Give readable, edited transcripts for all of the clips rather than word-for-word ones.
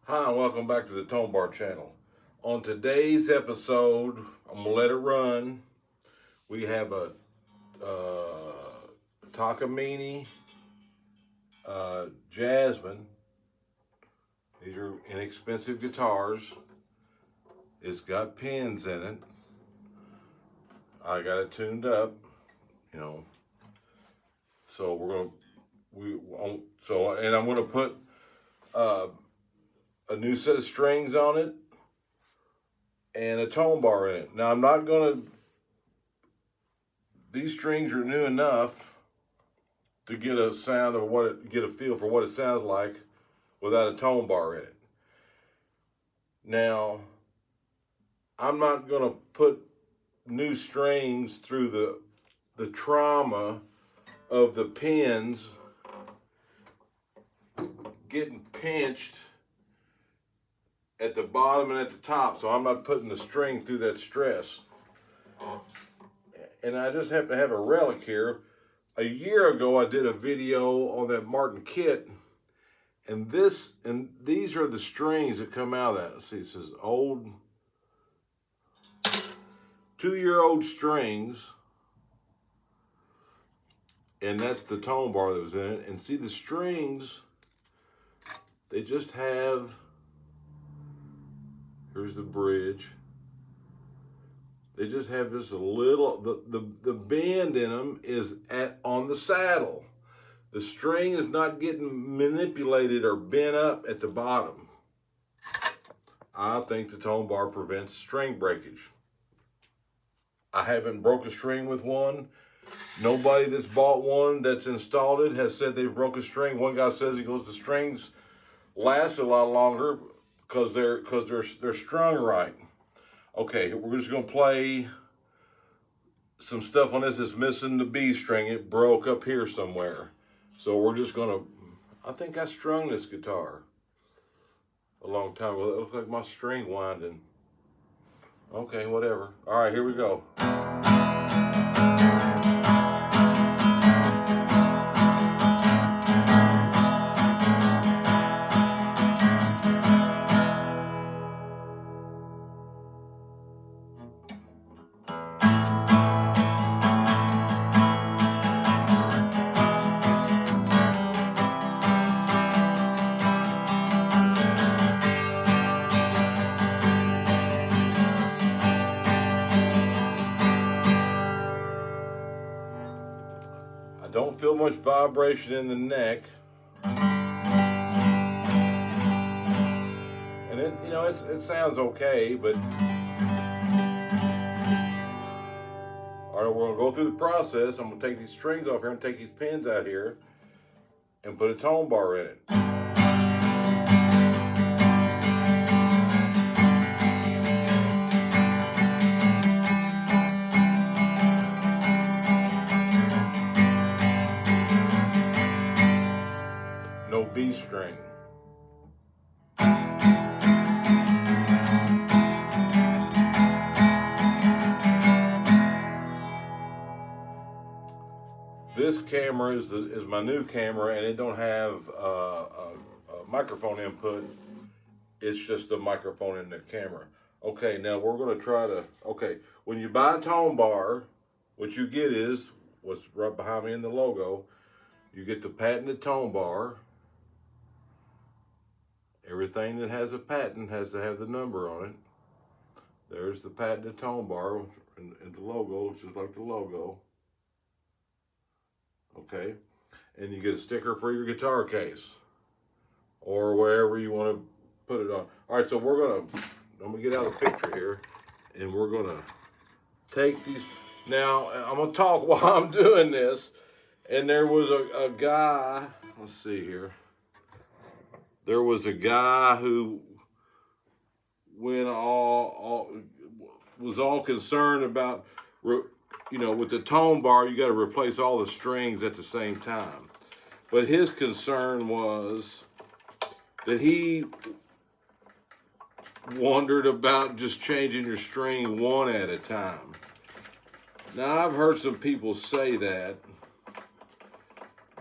Hi, and welcome back to the Tonebar channel. On today's episode, I'm gonna let it run. We have a Takamine Jasmine. These are inexpensive guitars. It's got pins in it. I got it tuned up, you know. So and I'm gonna put a new set of strings on it and a tone bar in it. Now I'm not gonna. These strings are new enough to get a sound of get a feel for what it sounds like without a tone bar in it. Now, I'm not gonna put new strings through the trauma of the pins getting pinched at the bottom and at the top, so I'm not putting the string through that stress. And I just happen to have a relic here. A year ago, I did a video on that Martin kit, and these are the strings that come out of that. Let's see, it says old 2-year-old strings, and that's the tone bar that was in it. And see the strings, they just have, here's the bridge. They just have just a little, the bend in them is on the saddle. The string is not getting manipulated or bent up at the bottom. I think the tone bar prevents string breakage. I haven't broke a string with one. Nobody that's bought one that's installed it has said they've broke a string. One guy says the strings last a lot longer because they're strung right. Okay, we're just gonna play some stuff on this that's missing the B string. It broke up here somewhere. So we're just gonna, I think I strung this guitar a long time ago. It looks like my string winding. Okay, whatever. All right, here we go. I don't feel much vibration in the neck. And it sounds okay, but all right, we're gonna go through the process. I'm gonna take these strings off here and take these pins out here and put a tone bar in it. No B string. This camera is my new camera, and it don't have a microphone input. It's just a microphone in the camera. Okay, now we're gonna try to, when you buy a tone bar, what you get is, what's right behind me in the logo, you get the patented tone bar. Everything that has a patent has to have the number on it. There's the patented tone bar and the logo, which is like the logo. Okay, and you get a sticker for your guitar case or wherever you want to put it on. All right, so I'm gonna get out of the picture here, and we're gonna take these. Now, I'm gonna talk while I'm doing this, and there was a guy, let's see here. There was a guy who was all concerned about, with the tone bar, you got to replace all the strings at the same time. But his concern was that he wondered about just changing your string one at a time. Now, I've heard some people say that,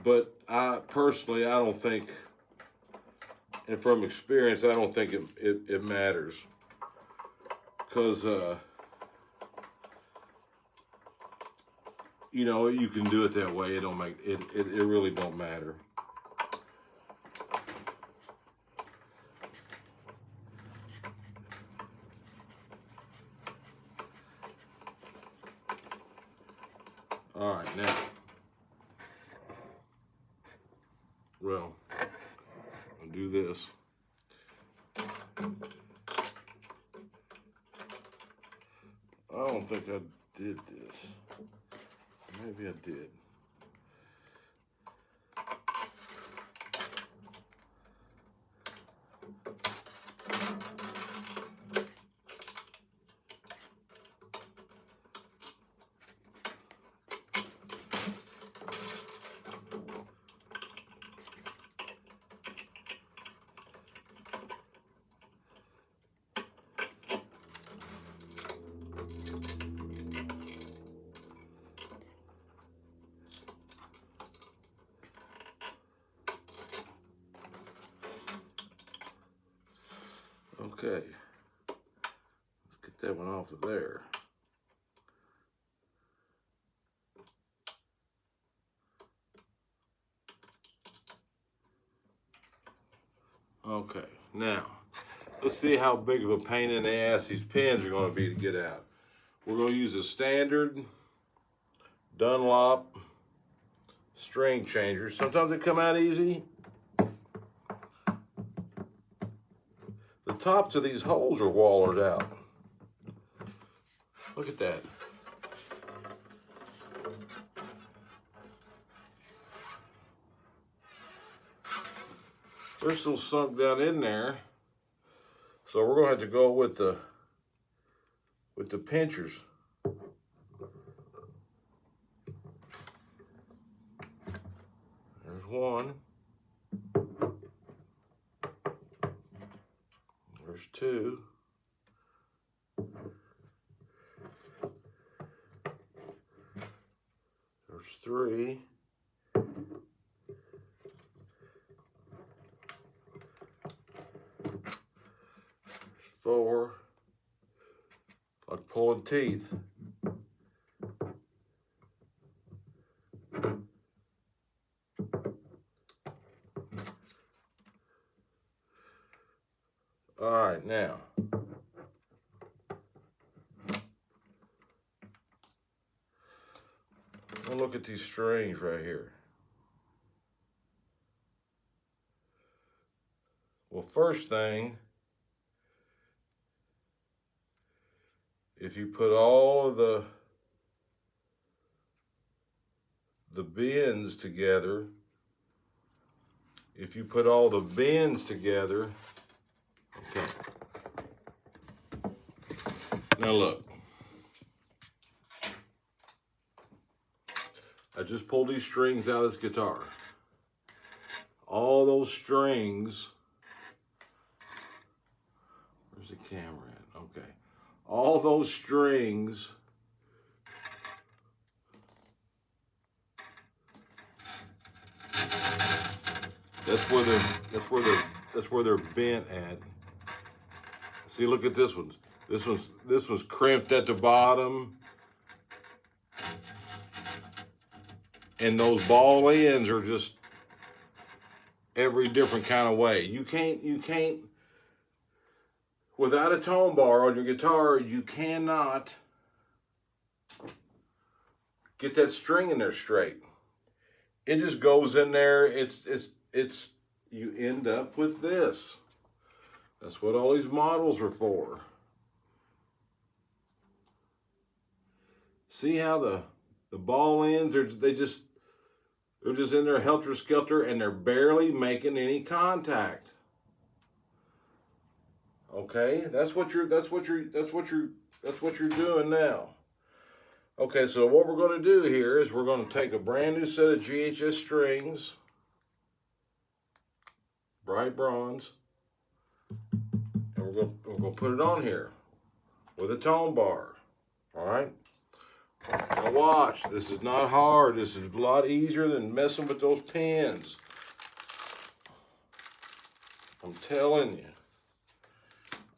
but I don't think And from experience, I don't think it matters. Because, you know, you can do it that way. It don't make, it really don't matter. All right, now, well, I'll do this. I don't think I did this. Maybe I did. Okay, let's get that one off of there. Okay, now, let's see how big of a pain in the ass these pins are going to be to get out. We're going to use a standard Dunlop string changer. Sometimes they come out easy. The tops of these holes are wallered out. Look at that. They're still sunk down in there. So we're gonna have to go with the pinchers. There's one. There's two. There's three. There's four. Like pulling teeth. All right, now. Look at these strings right here. Well, first thing, if you put all of the bends together, okay. Now look. I just pulled these strings out of this guitar. All those strings, where's the camera at? Okay. All those strings that's where they're bent at. See, look at this one. This one's crimped at the bottom. And those ball ends are just every different kind of way. You can't, without a tone bar on your guitar, you cannot get that string in there straight. It just goes in there, you end up with this. That's what all these models are for. See how the ball ends, they're just in there helter-skelter and they're barely making any contact. Okay, that's what you're doing now. Okay, so what we're going to do here is we're going to take a brand new set of GHS strings, bright bronze, and we're going to put it on here with a tone bar. All right. Now watch, this is not hard. This is a lot easier than messing with those pins. I'm telling you.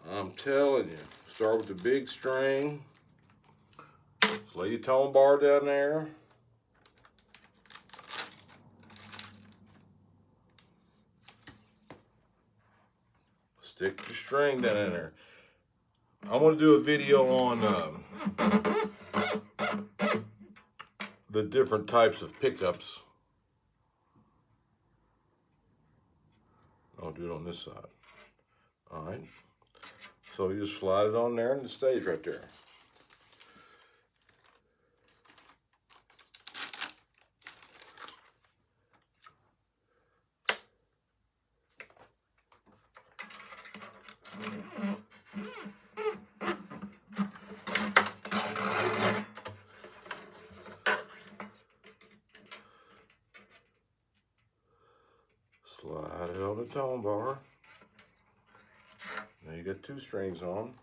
I'm telling you. Start with the big string. Just lay your tone bar down there. Stick the string down in there. I want to do a video on the different types of pickups. I'll do it on this side. All right. So you just slide it on there and it stays right there. Slide it on the tone bar. Now you got two strings on.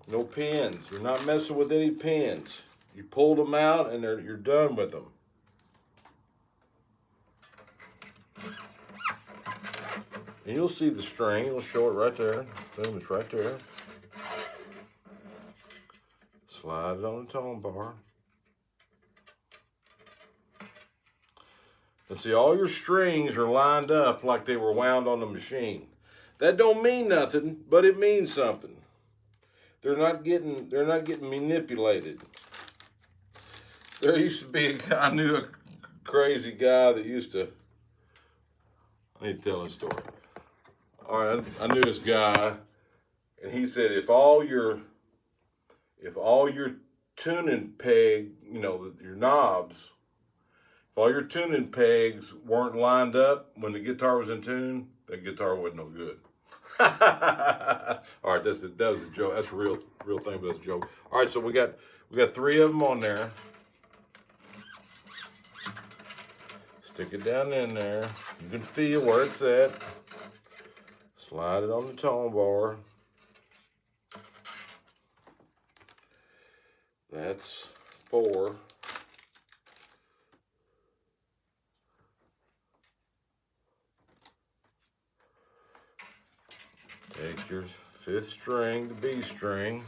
No pins. You're not messing with any pins. You pulled them out and you're done with them. And you'll see the string. It'll show it right there. Boom, it's right there. Slide it on the tone bar. And see, all your strings are lined up like they were wound on the machine. That don't mean nothing, but it means something. They're not getting manipulated. There used to be I knew a crazy guy that used to, I need to tell a story. All right, I knew this guy, and he said if all your tuning peg, you know, your knobs, if all your tuning pegs weren't lined up when the guitar was in tune, that guitar wasn't no good. All right, that was a joke. That's a real thing, but that's a joke. All right, so we got three of them on there. Stick it down in there. You can feel where it's at. Slide it on the tone bar. That's 4. Take your 5th string, the B string.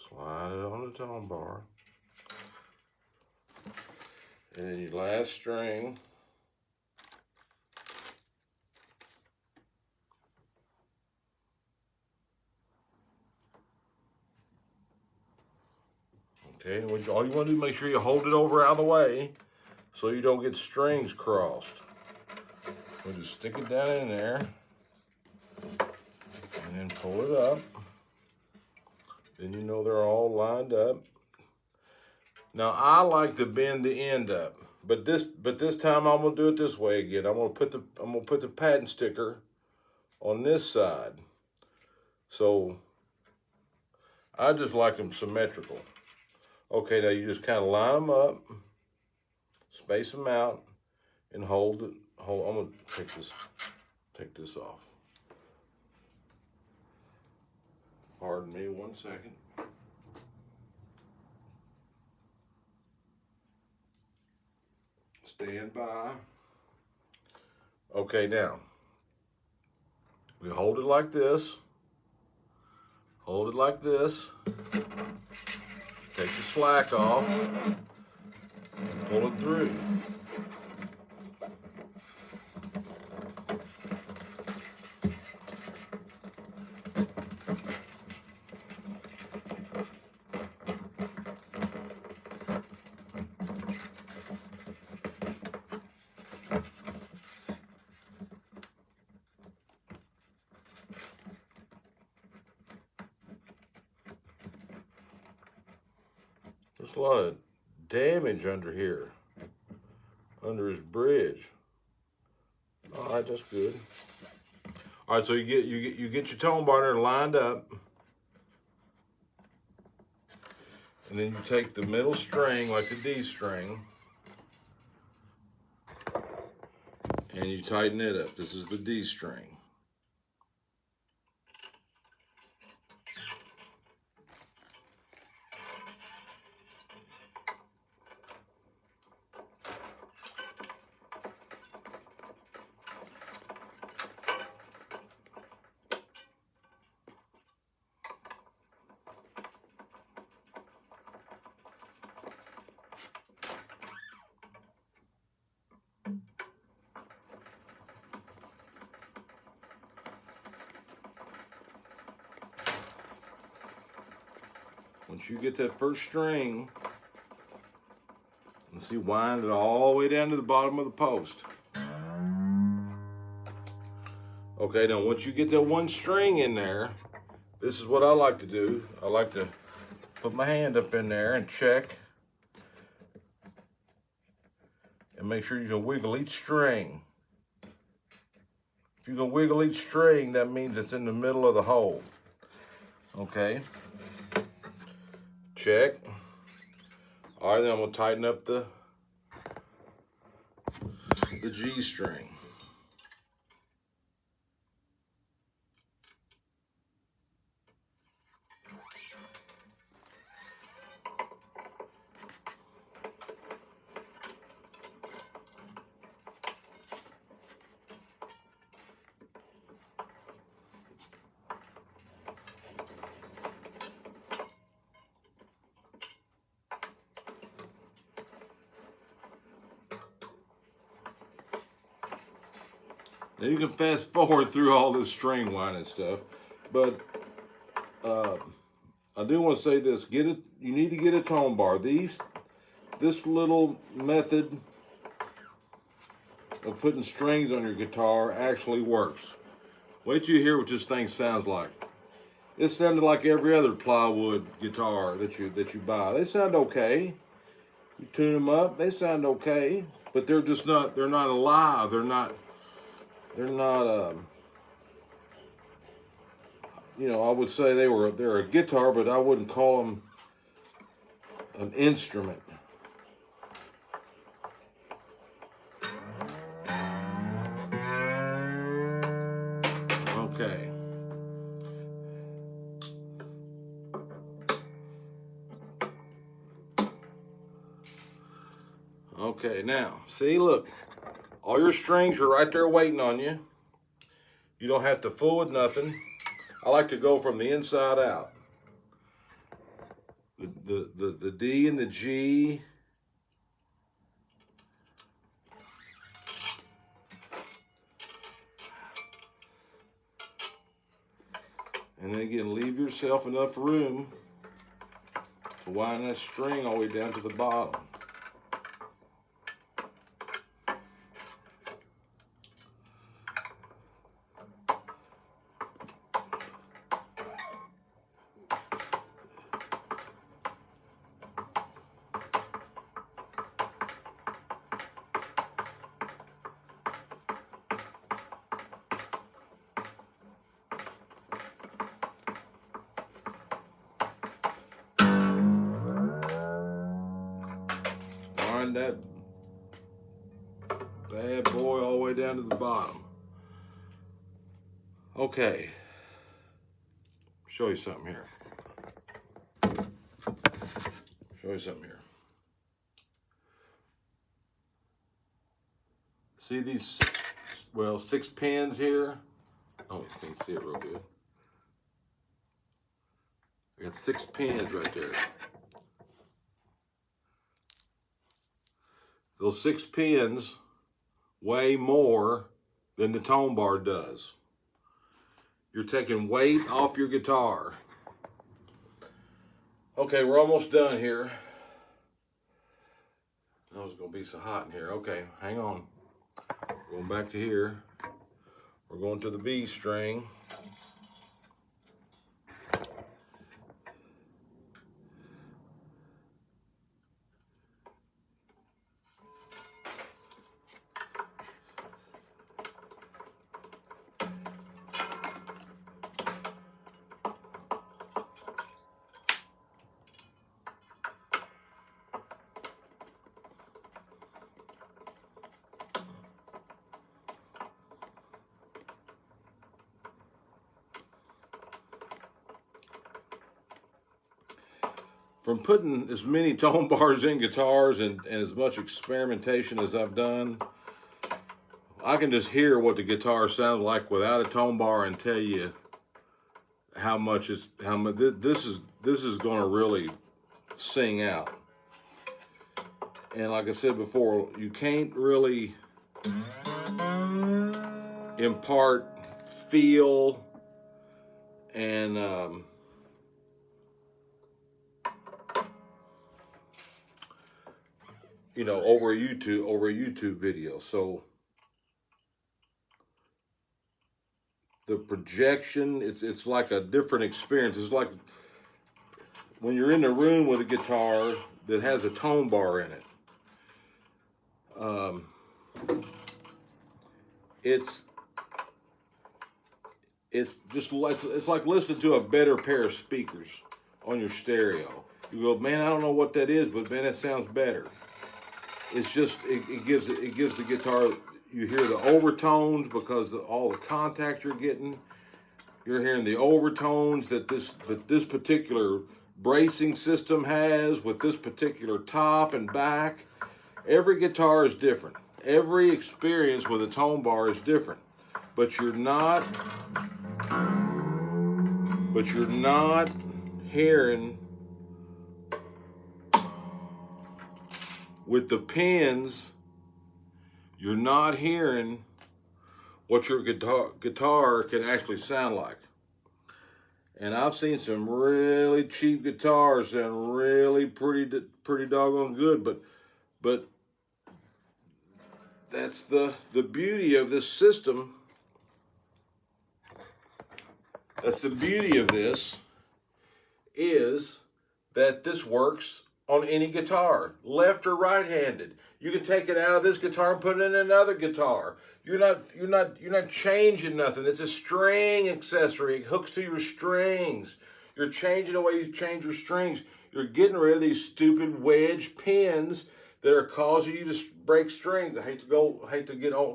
Slide it on the tone bar. And then your last string. Okay, all you want to do is make sure you hold it over out of the way so you don't get strings crossed. We'll just stick it down in there and then pull it up. Then you know they're all lined up. Now I like to bend the end up, but this time I'm gonna do it this way again. I'm gonna put the patent sticker on this side. So I just like them symmetrical. Okay, now you just kind of line them up, space them out, and hold it. I'm gonna take this off. Pardon me 1 second. Stand by. Okay, now we hold it like this. Hold it like this. Take the slack off and pull it through. There's a lot of damage under here, under his bridge. All right, that's good. All right, so you get your tone bar there lined up, and then you take the middle string, like the D string, and you tighten it up. This is the D string. once you get that first string, and see, wind it all the way down to the bottom of the post. Okay, now once you get that one string in there, this is what I like to do. I like to put my hand up in there and check and make sure you can wiggle each string. If you can wiggle each string, that means it's in the middle of the hole. Okay. Check. All right, then I'm gonna tighten up the G string. Now you can fast forward through all this string winding stuff, but I do want to say this: you need to get a tone bar. This little method of putting strings on your guitar actually works. Wait till you hear what this thing sounds like. It sounded like every other plywood guitar that you buy. They sound okay. You tune them up, they sound okay, but they're just not. They're not alive. They're not. You know, I would say they're a guitar, but I wouldn't call them an instrument. Okay. Okay, now, see, look. All your strings are right there waiting on you. You don't have to fool with nothing. I like to go from the inside out. The D and the G. And then again, leave yourself enough room to wind that string all the way down to the bottom. Wind that bad boy all the way down to the bottom. Okay, show you something here. See these, well, 6 pins here? Oh, you can't see it real good. I got 6 pins right there. Those 6 pins weigh more than the tone bar does. You're taking weight off your guitar. Okay, we're almost done here. Oh, it's gonna be so hot in here. Okay, hang on. Going back to here. We're going to the B string. From putting as many tone bars in guitars and as much experimentation as I've done, I can just hear what the guitar sounds like without a tone bar and tell you how much this is going to really sing out. And like I said before, you can't really impart feel and you know, over a YouTube video. So the projection, it's like a different experience. It's like when you're in the room with a guitar that has a tone bar in it. Um, it's it's like listening to a better pair of speakers on your stereo. You go, man, I don't know what that is, but man, it sounds better. It's just it gives the guitar. You hear the overtones because all the contact you're getting. You're hearing the overtones that this particular bracing system has with this particular top and back. Every guitar is different. Every experience with a tone bar is different. But you're not hearing with the pins, you're not hearing what your guitar can actually sound like. And I've seen some really cheap guitars sound really pretty doggone good, but that's the beauty of this system. That's the beauty of this, is that this works on any guitar, left or right-handed. You can take it out of this guitar and put it in another guitar. You're not changing nothing. It's a string accessory. It hooks to your strings. You're changing the way you change your strings. You're getting rid of these stupid wedge pins that are causing you to break strings. I hate to go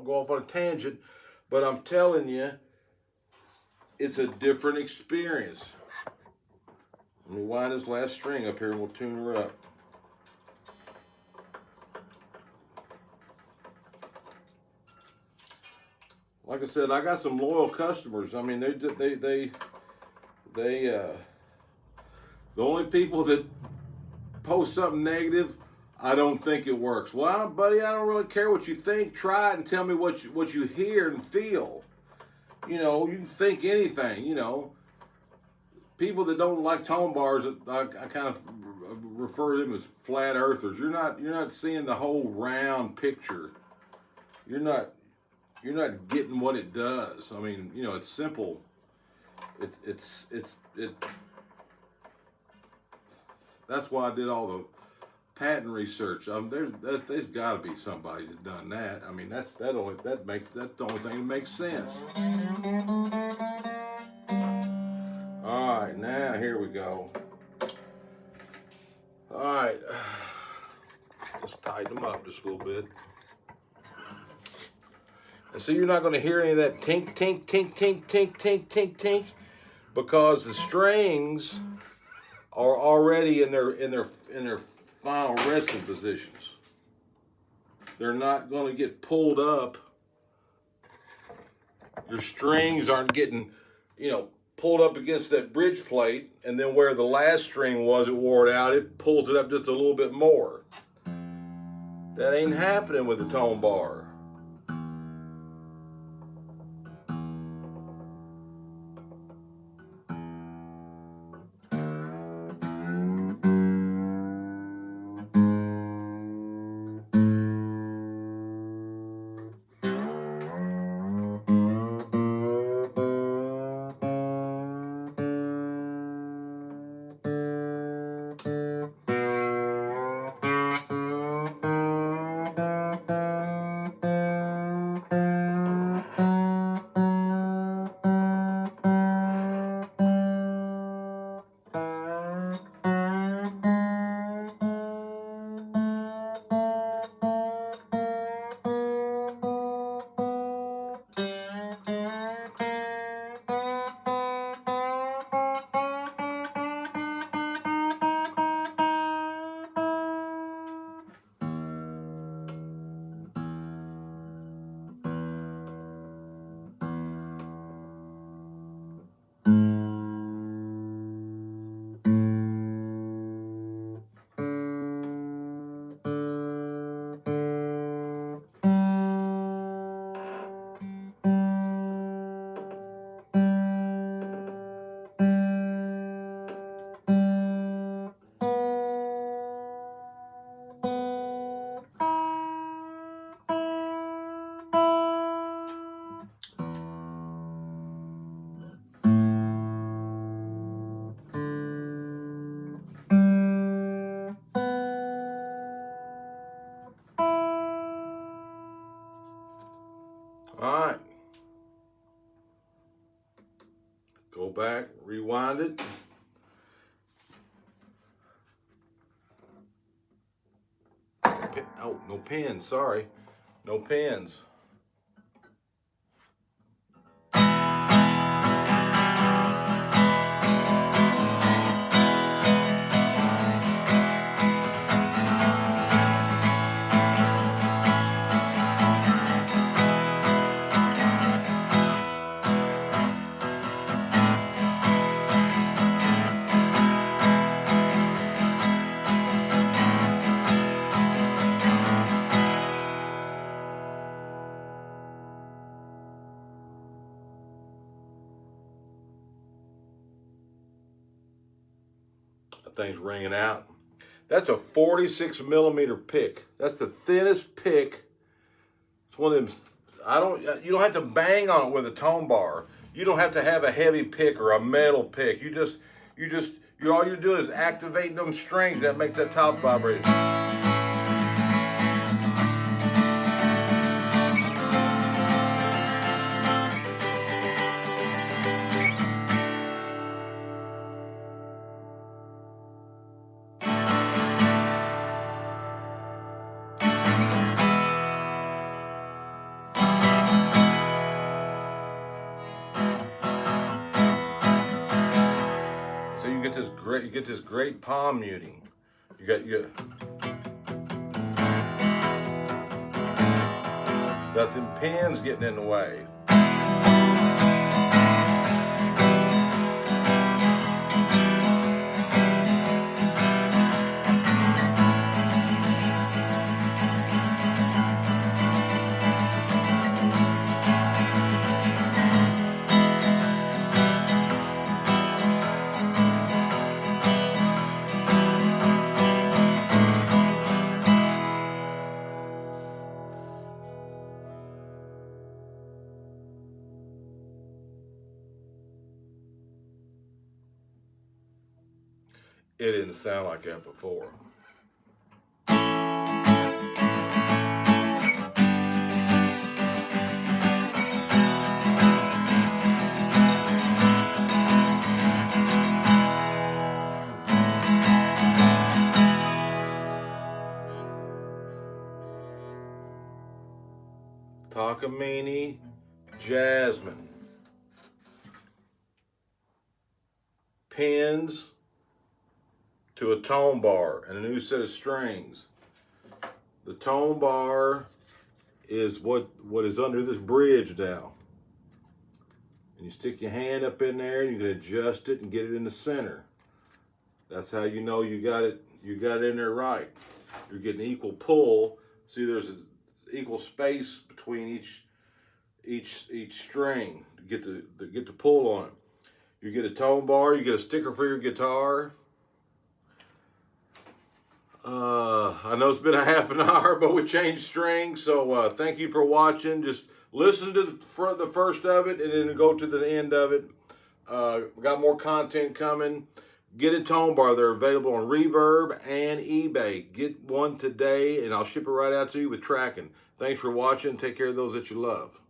off on a tangent, but I'm telling you, it's a different experience. Let me wind this last string up here and we'll tune her up. Like I said, I got some loyal customers. I mean, the only people that post something negative, I don't think it works. Well, buddy, I don't really care what you think. Try it and tell me what you hear and feel. You know, you can think anything. You know, people that don't like tone bars, I kind of refer to them as flat earthers. You're not seeing the whole round picture. You're not getting what it does. I mean, you know, it's simple. It's that's why I did all the patent research. There's got to be somebody that's done that. I mean, that's the only thing that makes sense. All right, now here we go. All right, let's tighten them up just a little bit. And so you're not going to hear any of that tink, tink, tink, tink, tink, tink, tink, tink, because the strings are already in their final resting positions. They're not going to get pulled up. Your strings aren't getting, you know, pulled up against that bridge plate, and then where the last string was, it wore it out, it pulls it up just a little bit more. That ain't happening with the tone bar. around it. Oh, no pins, sorry. No pins. That thing's ringing out. That's a 46 millimeter pick. That's the thinnest pick. It's one of them. You don't have to bang on it with a tone bar. You don't have to have a heavy pick or a metal pick. All you're doing is activating them strings that makes that top vibrate. So you get this great palm muting. You got them pins getting in the way. It didn't sound like that before. Takamine, Jasmine. Pins to a tone bar and a new set of strings. The tone bar is what is under this bridge now. And you stick your hand up in there and you can adjust it and get it in the center. That's how you know you got it in there right. You're getting equal pull. See, there's an equal space between each string to get the pull on it. You get a tone bar, you get a sticker for your guitar. I know it's been a half an hour, but we changed strings, so thank you for watching. Just listen to the first of it and then go to the end of it. We got more content coming. Get a tone bar. They're available on Reverb and eBay. Get one today, and I'll ship it right out to you with tracking. Thanks for watching. Take care of those that you love.